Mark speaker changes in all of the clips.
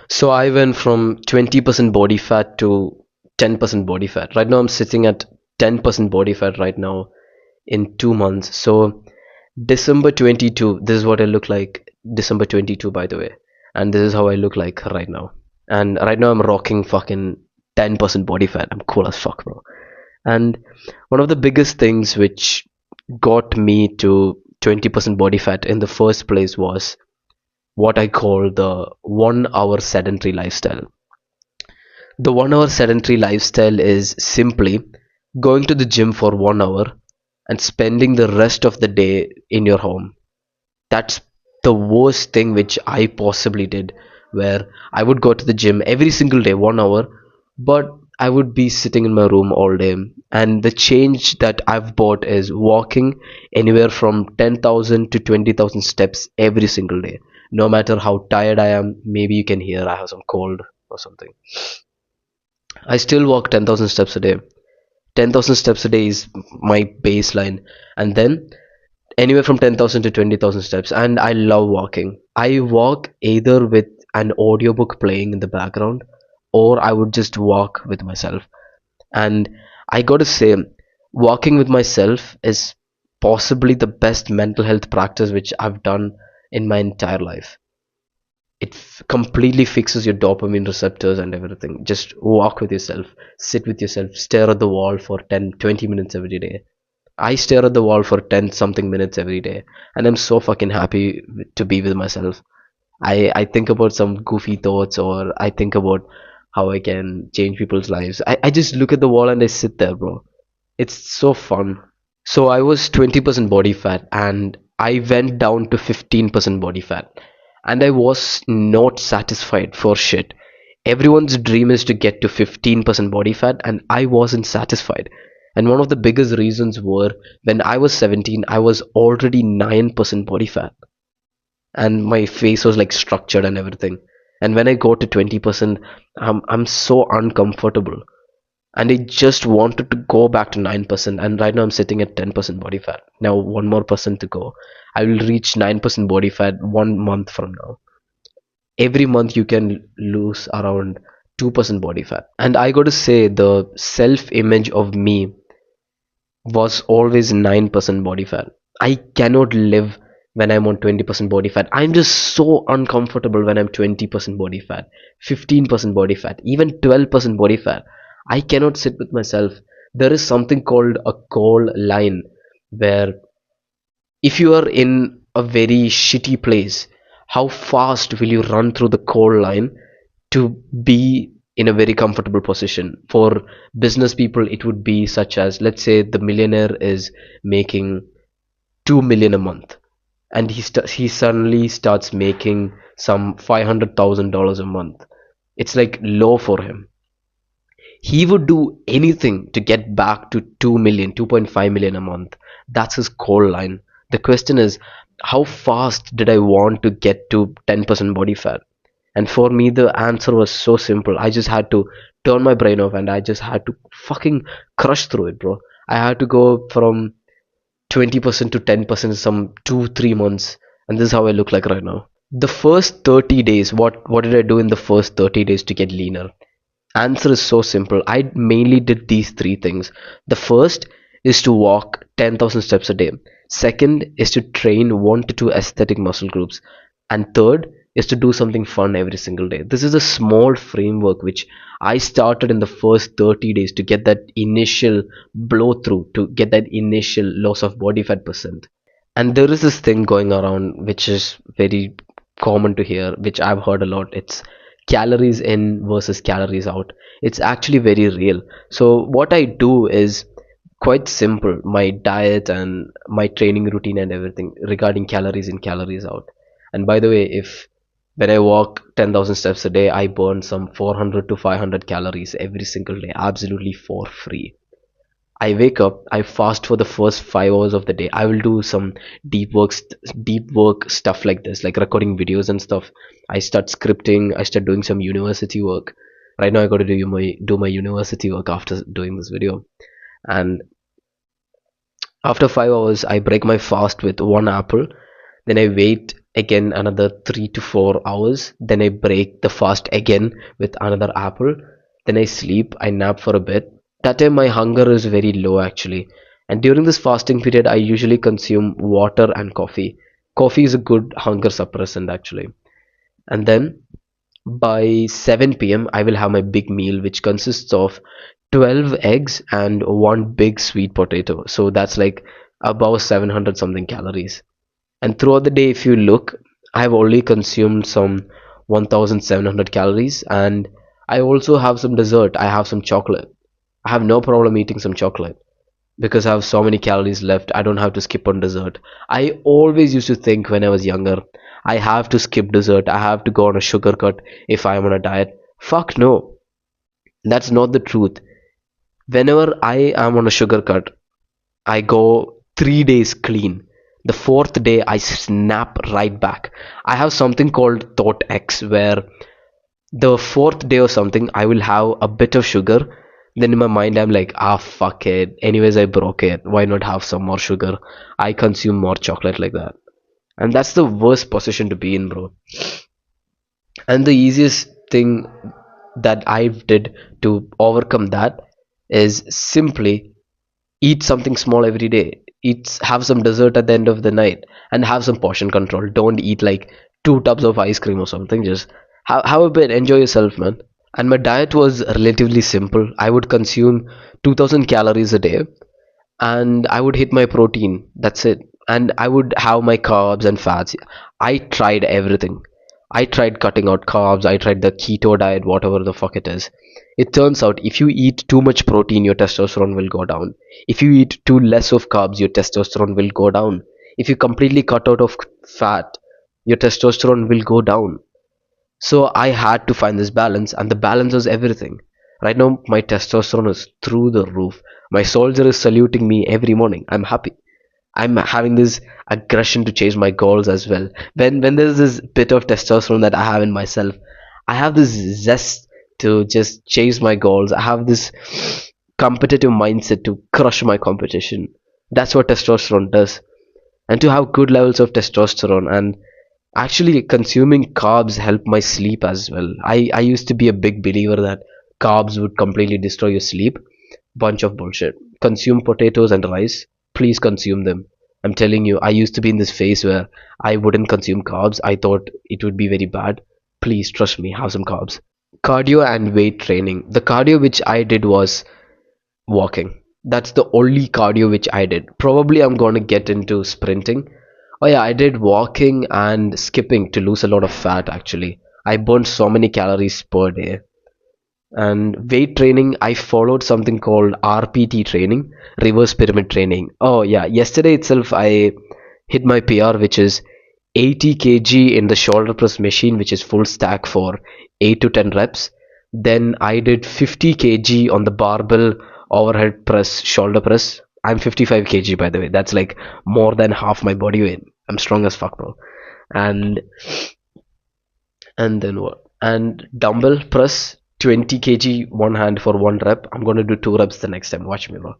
Speaker 1: So I went from 20% body fat to 10% body fat. Right now I'm sitting at 10% body fat right now in 2 months. So December 22, this is what I look like December 22, by the way. And this is how I look like right now. And right now I'm rocking fucking 10% body fat. I'm cool as fuck, bro. And one of the biggest things which got me to 20% body fat in the first place was what I call the 1 hour sedentary lifestyle. The 1 hour sedentary lifestyle is simply going to the gym for 1 hour and spending the rest of the day in your home. That's the worst thing which I possibly did, where I would go to the gym every single day, 1 hour, but I would be sitting in my room all day. And the change that I've bought is walking anywhere from 10,000 to 20,000 steps every single day. No matter how tired I am, maybe you can hear I have some cold or something. I still walk 10,000 steps a day. 10,000 steps a day is my baseline. And then anywhere from 10,000 to 20,000 steps. And I love walking. I walk either with an audiobook playing in the background, or I would just walk with myself. And I gotta say, walking with myself is possibly the best mental health practice which I've done in my entire life. It completely fixes your dopamine receptors and everything. Just walk with yourself, sit with yourself, stare at the wall for 10, 20 minutes every day. I stare at the wall for 10 something minutes every day, and I'm so fucking happy to be with myself. I think about some goofy thoughts, or I think about how I can change people's lives. I just look at the wall and I sit there, bro. It's so fun. So I was 20% body fat and I went down to 15% body fat. And I was not satisfied for shit. Everyone's dream is to get to 15% body fat, and I wasn't satisfied. And one of the biggest reasons were when I was 17, I was already 9% body fat. And my face was like structured and everything. And when I go to 20%, I'm so uncomfortable, and I just wanted to go back to 9%, and right now I'm sitting at 10% body fat. Now one more percent to go. I will reach 9% body fat 1 month from now. Every month you can lose around 2% body fat. And I got to say, the self image of me was always 9% body fat. I cannot live when I'm on 20% body fat. I'm just so uncomfortable when I'm 20% body fat, 15% body fat, even 12% body fat. I cannot sit with myself. There is something called a coal line, where if you are in a very shitty place, how fast will you run through the coal line to be in a very comfortable position? For business people, it would be such as, let's say the millionaire is making 2 million a month, and he suddenly starts making some $500,000 a month. It's like low for him. He would do anything to get back to 2 million, 2.5 million a month. That's his core line. The question is, how fast did I want to get to 10% body fat? And for me, the answer was so simple. I just had to turn my brain off and I just had to fucking crush through it, bro. I had to go from 20% to 10% in some 2 3 months, and this is how I look like right now. The first 30 days, what did I do in the first 30 days to get leaner? Answer is so simple. I mainly did these three things. The first is to walk 10,000 steps a day. Second is to train 1 to 2 aesthetic muscle groups. And third is to do something fun every single day. This is a small framework which I started in the first 30 days to get that initial blow through, to get that initial loss of body fat percent. And there is this thing going around which is very common to hear, which I've heard a lot. It's calories in versus calories out. It's actually very real. So what I do is quite simple. My diet and my training routine and everything regarding calories in, calories out. And by the way, if when I walk 10,000 steps a day, I burn some 400 to 500 calories every single day, absolutely for free. I wake up, I fast for the first 5 hours of the day. I will do some deep work stuff like this, like recording videos and stuff. I start scripting. I start doing some university work. Right now, I got to do my university work after doing this video. And after 5 hours, I break my fast with one apple. Then I wait again another 3 to 4 hours. Then I break the fast again with another apple. Then I sleep, I nap for a bit. That time my hunger is very low actually. And during this fasting period, I usually consume water and coffee. Coffee is a good hunger suppressant actually. And then by 7 p.m., I will have my big meal, which consists of 12 eggs and one big sweet potato. So that's like about 700 something calories. And throughout the day, if you look, I have only consumed some 1700 calories, and I also have some dessert. I have some chocolate. I have no problem eating some chocolate because I have so many calories left. I don't have to skip on dessert. I always used to think when I was younger, I have to skip dessert. I have to go on a sugar cut if I am on a diet. Fuck no. That's not the truth. Whenever I am on a sugar cut, I go 3 days clean. The fourth day, I snap right back. I have something called Thought X, where the fourth day or something, I will have a bit of sugar. Then in my mind, I'm like, ah, fuck it. Anyways, I broke it. Why not have some more sugar? I consume more chocolate like that. And that's the worst position to be in, bro. And the easiest thing that I did to overcome that is simply eat something small every day. Have some dessert at the end of the night and have some portion control. Don't eat like 2 tubs of ice cream or something. Just have a bit, enjoy yourself, man. And my diet was relatively simple. I would consume 2000 calories a day and I would hit my protein. That's it. And I would have my carbs and fats. I tried everything. I tried cutting out carbs. I tried the keto diet, whatever the fuck it is. It turns out if you eat too much protein, your testosterone will go down. If you eat too less of carbs, your testosterone will go down. If you completely cut out of fat, your testosterone will go down. So I had to find this balance, and the balance was everything. Right now, my testosterone is through the roof. My soldier is saluting me every morning. I'm happy. I'm having this aggression to chase my goals as well. When there's this bit of testosterone that I have in myself, I have this zest to just chase my goals. I have this competitive mindset to crush my competition. That's what testosterone does. And to have good levels of testosterone and actually consuming carbs help my sleep as well. I used to be a big believer that carbs would completely destroy your sleep. Bunch of bullshit. Consume potatoes and rice. Please consume them. I'm telling you, I used to be in this phase where I wouldn't consume carbs. I thought it would be very bad. Please trust me, have some carbs. Cardio and weight training. The cardio which I did was walking. That's the only cardio which I did. Probably I'm going to get into sprinting. Oh yeah, I did walking and skipping to lose a lot of fat actually. I burned so many calories per day. And weight training, I followed something called RPT training, reverse pyramid training. Oh yeah, yesterday itself I hit my PR, which is 80 kg in the shoulder press machine, which is full stack for 8 to 10 reps. Then I did 50 kg on the barbell overhead press, shoulder press. I'm 55 kg by the way. That's like more than half my body weight. I'm strong as fuck, bro. And then what? And dumbbell press 20 kg one hand for one rep. I'm gonna do 2 reps the next time. Watch me, bro.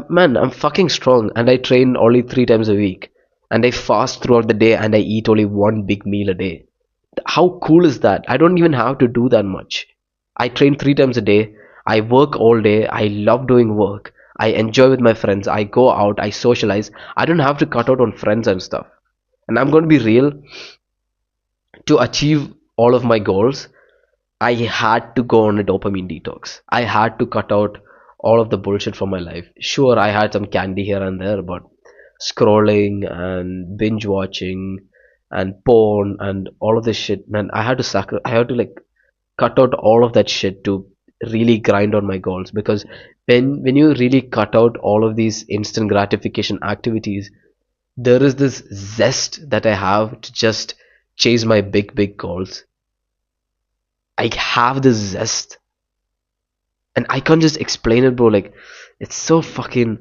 Speaker 1: Man, I'm fucking strong, and I train only 3 times a week, and I fast throughout the day, and I eat only one big meal a day. How cool is that? I don't even have to do that much. I train 3 times a day. I work all day. I love doing work. I enjoy with my friends. I go out. I socialize. I don't have to cut out on friends and stuff. And I'm going to be real. To achieve all of my goals, I had to go on a dopamine detox. I had to cut out all of the bullshit from my life. Sure, I had some candy here and there, but scrolling and binge watching and porn and all of this shit, man, I had to like cut out all of that shit to really grind on my goals. Because when you really cut out all of these instant gratification activities, there is this zest that I have to just chase my big goals. I have this zest and I can't just explain it, bro. Like, it's so fucking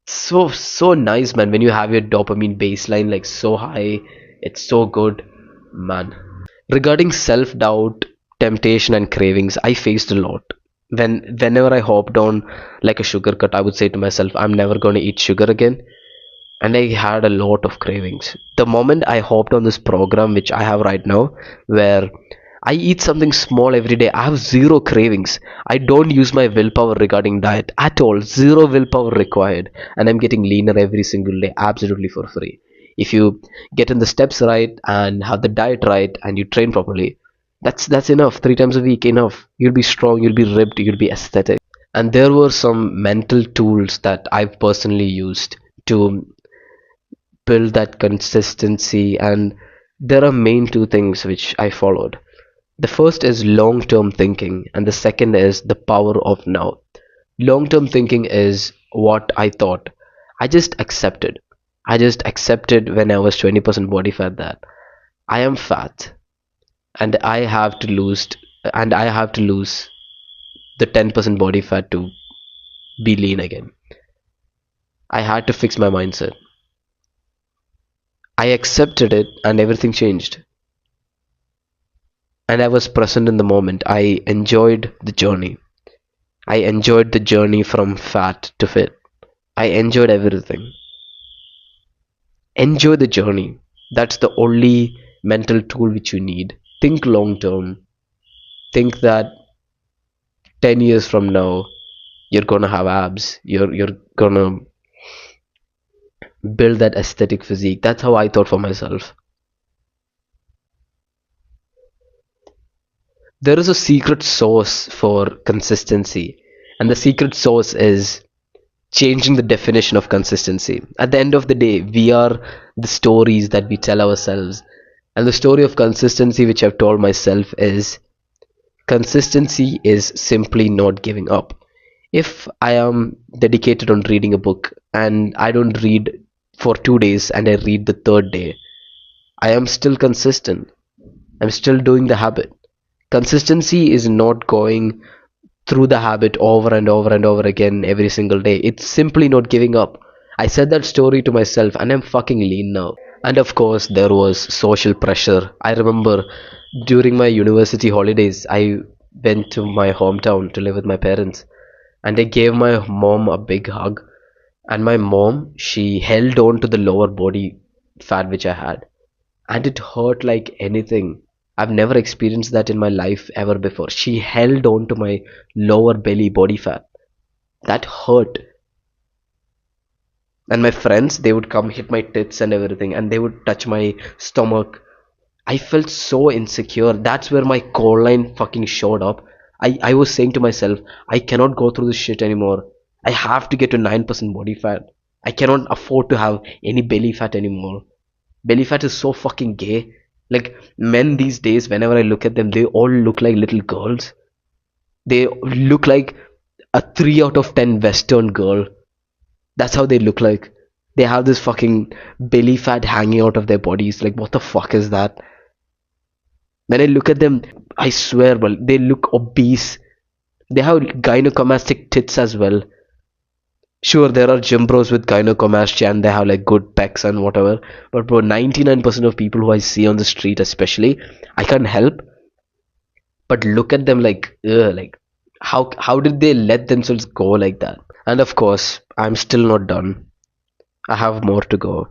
Speaker 1: so nice, man, when you have your dopamine baseline like so high. It's so good, man. Regarding self-doubt, temptation and cravings, I faced a lot. Whenever I hopped on like a sugar cut, I would say to myself, I'm never going to eat sugar again. and I had a lot of cravings. The moment I hopped on this program, which I have right now, where I eat something small every day, I have zero cravings. I don't use my willpower regarding diet at all. Zero willpower required, and I'm getting leaner every single day, absolutely for free. If you get in the steps right and have the diet right and you train properly, that's enough. 3 times a week, enough. You'll be strong, you'll be ripped, you'll be aesthetic. And there were some mental tools that I've personally used to build that consistency, and there are main two things which I followed. The first is long term thinking, and the second is the power of now. Long term thinking is what I thought. I just accepted. I just accepted when I was 20% body fat that I am fat and I have to lose the 10% body fat to be lean again. I had to fix my mindset. I accepted it and everything changed. And I was present in the moment. I enjoyed the journey. I enjoyed the journey from fat to fit. I enjoyed everything. Enjoy the journey. That's the only mental tool which you need. Think long term. Think that 10 years from now you're gonna have abs. You're gonna build that aesthetic physique. That's how I thought for myself. There is a secret sauce for consistency, and the secret sauce is changing the definition of consistency. At the end of the day, we are the stories that we tell ourselves. And the story of consistency, which I've told myself, is consistency is simply not giving up. If I am dedicated on reading a book and I don't read for 2 days and I read the third day, I am still consistent. I'm still doing the habit. Consistency is not going through the habit over and over and over again every single day. It's simply not giving up. I said that story to myself and I'm fucking lean now. And of course, there was social pressure. I remember during my university holidays, I went to my hometown to live with my parents, and I gave my mom a big hug. And my mom, she held on to the lower body fat which I had, and it hurt like anything. I've never experienced that in my life ever before. She held on to my lower belly body fat. That hurt. And my friends, they would come hit my tits and everything, and they would touch my stomach. I felt so insecure. That's where my core line fucking showed up. I was saying to myself, I cannot go through this shit anymore. I have to get to 9% body fat. I cannot afford to have any belly fat anymore. Belly fat is so fucking gay. Like, men these days, whenever I look at them, they all look like little girls. They look like a 3 out of 10 Western girl. That's how they look like. They have this fucking belly fat hanging out of their bodies. Like, what the fuck is that? When I look at them, I swear, well, they look obese. They have gynecomastic tits as well. Sure, there are gym bros with gynecomastia and they have like good pecs and whatever. But bro, 99% of people who I see on the street, especially, I can't help but look at them like, ugh, like how did they let themselves go like that? And of course, I'm still not done. I have more to go.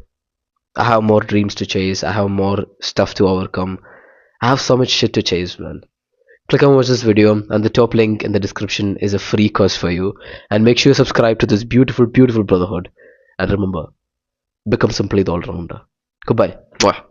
Speaker 1: I have more dreams to chase. I have more stuff to overcome. I have so much shit to chase, man. Click and watch this video, and the top link in the description is a free course for you. And make sure you subscribe to this beautiful, beautiful brotherhood. And remember, become simply the all-rounder. Goodbye. Mwah.